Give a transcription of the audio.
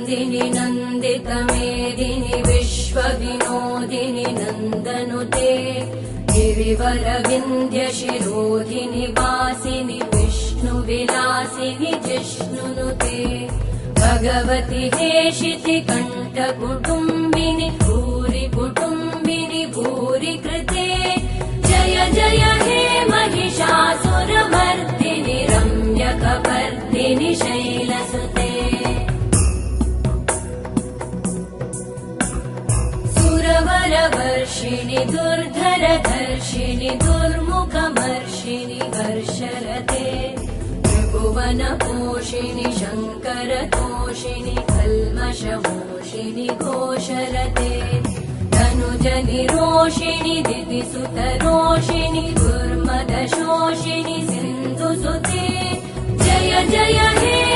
नन्दिनि नन्दितमेदिनि विश्वविनोदिनि नन्दनुते गिरिवरविन्ध्यशिरोधिनि वासिनि विष्णुविलासिनि जिष्णुनुते भगवति हेशिति कण्ठकुटुम्बिनि भूरि कुटुम्बिनि भूरि कृते जय जय हे महिषासुरमर्दिनि रम्यकपर्दिनि शैलसुते सुरवरवर्षिणि दुर्धरधर्षिणि दुर्मुखमर्षिणि हर्षरते त्रिभुवनपोषिणि शङ्करतोषिणि कल्मषमोषिणि घोषरते तनुजनिरोषिणि दितिसुतरोषिणि दुर्मदशोषिणि सिन्धुसुते जय जय हे